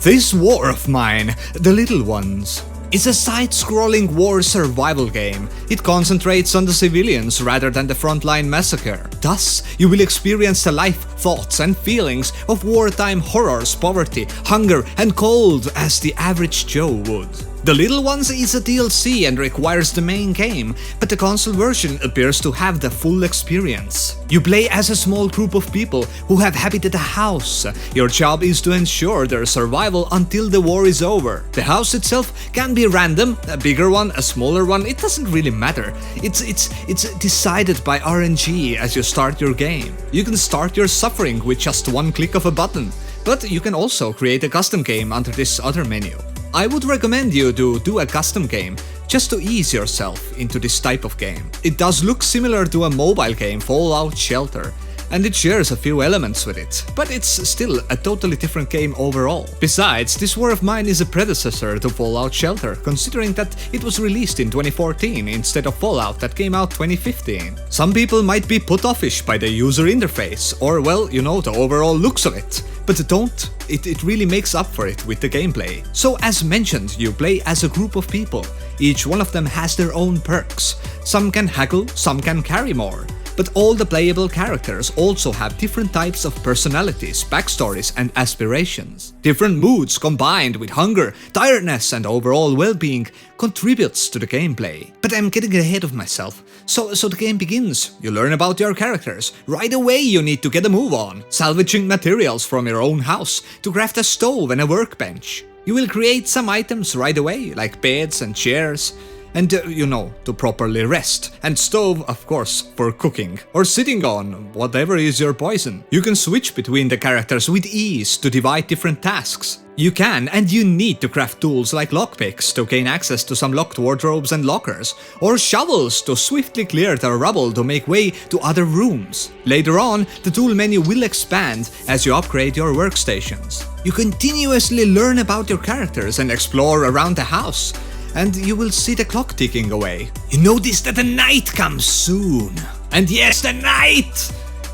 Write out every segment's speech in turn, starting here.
This war of mine, The Little Ones, is a side-scrolling war survival game. It concentrates on the civilians rather than the frontline massacre. Thus, you will experience the life, thoughts and feelings of wartime horrors, poverty, hunger and cold as the average Joe would. The Little Ones is a DLC and requires the main game, but the console version appears to have the full experience. You play as a small group of people who have habited a house. Your job is to ensure their survival until the war is over. The house itself can be random, a bigger one, a smaller one, it doesn't really matter. It's decided by RNG as you start your game. You can start your suffering with just one click of a button, but you can also create a custom game under this other menu. I would recommend you to do a custom game, just to ease yourself into this type of game. It does look similar to a mobile game, Fallout Shelter, and it shares a few elements with it, but it's still a totally different game overall. Besides, this war of mine is a predecessor to Fallout Shelter, considering that it was released in 2014 instead of Fallout that came out 2015. Some people might be put offish by the user interface, or well, you know, the overall looks of it. But don't, it really makes up for it with the gameplay. So as mentioned, you play as a group of people. Each one of them has their own perks. Some can haggle, some can carry more. But all the playable characters also have different types of personalities, backstories and aspirations. Different moods combined with hunger, tiredness and overall well-being contributes to the gameplay. But I'm getting ahead of myself. So the game begins. You learn about your characters. Right away you need to get a move on, salvaging materials from your own house to craft a stove and a workbench. You will create some items right away, like beds and chairs. And you know, to properly rest. And stove, of course, for cooking. Or sitting on, whatever is your poison. You can switch between the characters with ease to divide different tasks. You can and you need to craft tools like lockpicks to gain access to some locked wardrobes and lockers, or shovels to swiftly clear the rubble to make way to other rooms. Later on, the tool menu will expand as you upgrade your workstations. You continuously learn about your characters and explore around the house. And you will see the clock ticking away. You notice that the night comes soon. And yes, the night!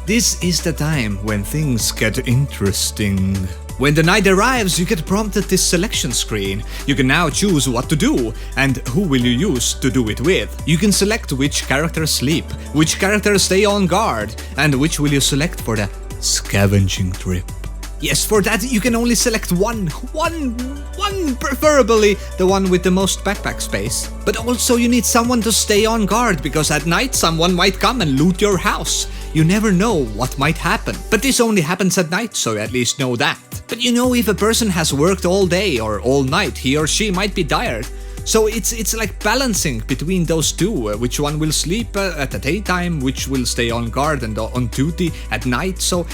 This is the time when things get interesting. When the night arrives, you get prompted this selection screen. You can now choose what to do, and who will you use to do it with. You can select which characters sleep, which characters stay on guard, and which will you select for the scavenging trip. Yes, for that you can only select one, preferably the one with the most backpack space. But also you need someone to stay on guard, because at night someone might come and loot your house. You never know what might happen. But this only happens at night, so at least know that. But you know, if a person has worked all day or all night, he or she might be tired. So it's like balancing between those two, which one will sleep at the daytime, which will stay on guard and on duty at night. So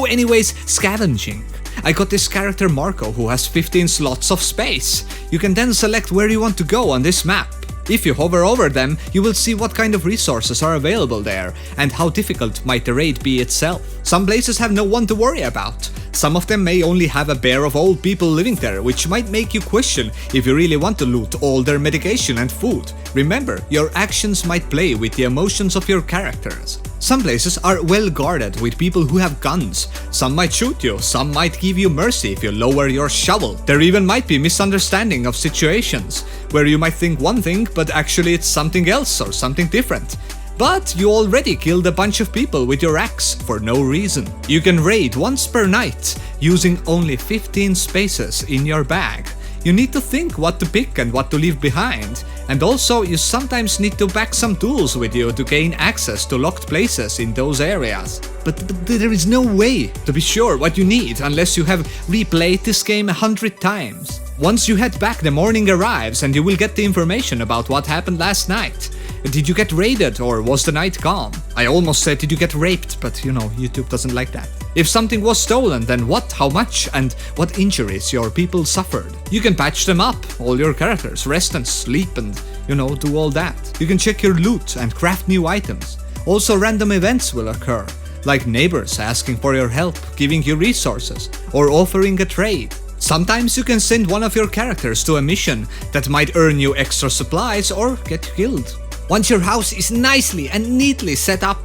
anyways, scavenging. I got this character Marco who has 15 slots of space. You can then select where you want to go on this map. If you hover over them, you will see what kind of resources are available there and how difficult might the raid be itself. Some places have no one to worry about. Some of them may only have a pair of old people living there, which might make you question if you really want to loot all their medication and food. Remember, your actions might play with the emotions of your characters. Some places are well guarded with people who have guns. Some might shoot you, some might give you mercy if you lower your shovel. There even might be misunderstanding of situations, where you might think one thing but actually it's something else or something different. But you already killed a bunch of people with your axe for no reason. You can raid once per night, using only 15 spaces in your bag. You need to think what to pick and what to leave behind. And also, you sometimes need to pack some tools with you to gain access to locked places in those areas. But there is no way to be sure what you need unless you have replayed this game 100 times. Once you head back, the morning arrives and you will get the information about what happened last night. Did you get raided or was the night calm? I almost said did you get raped, but you know, YouTube doesn't like that. If something was stolen, then what, how much, and what injuries your people suffered. You can patch them up, all your characters, rest and sleep and, you know, do all that. You can check your loot and craft new items. Also, random events will occur, like neighbors asking for your help, giving you resources, or offering a trade. Sometimes you can send one of your characters to a mission that might earn you extra supplies or get you killed. Once your house is nicely and neatly set up,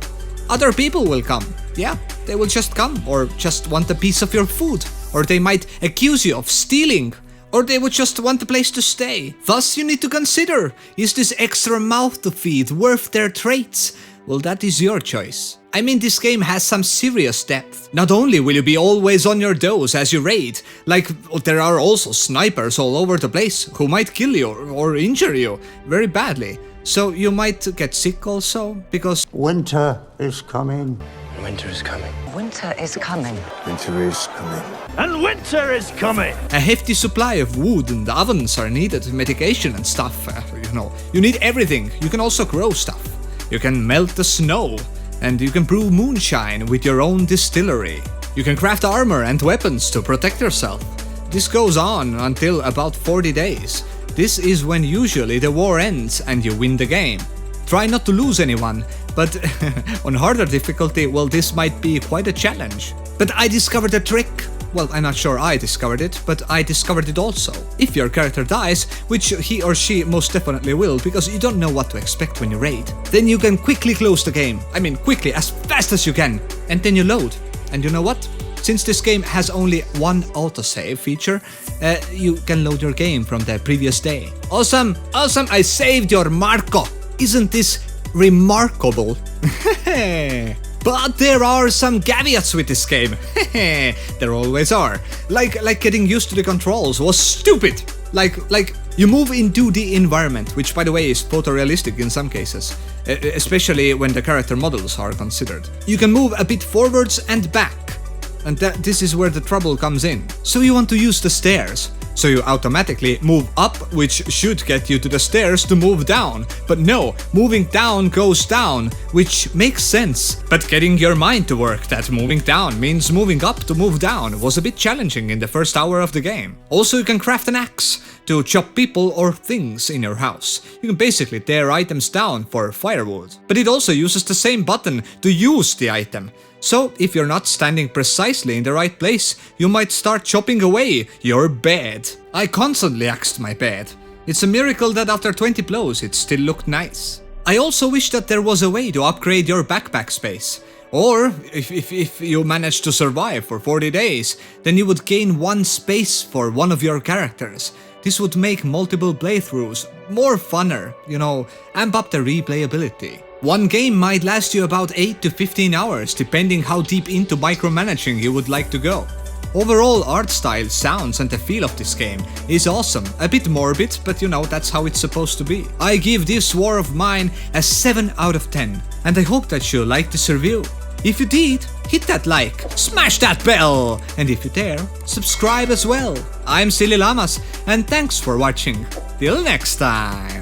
other people will come. Yeah, they will just come or just want a piece of your food or they might accuse you of stealing, or they would just want a place to stay. Thus, you need to consider, is this extra mouth to feed worth their traits? Well, that is your choice. I mean, this game has some serious depth. Not only will you be always on your toes as you raid, like there are also snipers all over the place who might kill you or injure you very badly. So you might get sick also, because winter is coming. Winter is coming. Winter is coming. Winter is coming. And winter is coming! a hefty supply of wood and ovens are needed, medication and stuff, You need everything. You can also grow stuff. You can melt the snow, and you can brew moonshine with your own distillery. You can craft armor and weapons to protect yourself. This goes on until about 40 days. This is when usually the war ends and you win the game. Try not to lose anyone, but on harder difficulty, well, this might be quite a challenge. But I discovered a trick. Well, I'm not sure I discovered it, but I discovered it also. If your character dies, which he or she most definitely will, because you don't know what to expect when you raid, then you can quickly close the game. I mean, quickly, as fast as you can. And then you load. And you know what? Since this game has only one autosave feature, you can load your game from the previous day. Awesome! Awesome! I saved your Marco! Isn't this remarkable? But there are some caveats with this game. There always are. Like getting used to the controls was stupid. Like you move in 2D environment, which by the way is photorealistic in some cases, especially when the character models are considered. You can move a bit forwards and back, and this is where the trouble comes in. So you want to use the stairs. So you automatically move up, which should get you to the stairs to move down. But no, moving down goes down, which makes sense. But getting your mind to work that moving down means moving up to move down was a bit challenging in the first hour of the game. Also, you can craft an axe to chop people or things in your house. You can basically tear items down for firewood. But it also uses the same button to use the item. So, if you're not standing precisely in the right place, you might start chopping away your bed. I constantly axed my bed. It's a miracle that after 20 blows it still looked nice. I also wish that there was a way to upgrade your backpack space. Or, if you manage to survive for 40 days, then you would gain one space for one of your characters. This would make multiple playthroughs more funner, amp up the replayability. One game might last you about 8 to 15 hours, depending how deep into micromanaging you would like to go. Overall art style, sounds and the feel of this game is awesome. A bit morbid, but that's how it's supposed to be. I give this war of mine a 7 out of 10, and I hope that you liked this review. If you did, hit that like, smash that bell, and if you dare, subscribe as well. I'm Sillyllamaz, and thanks for watching. Till next time.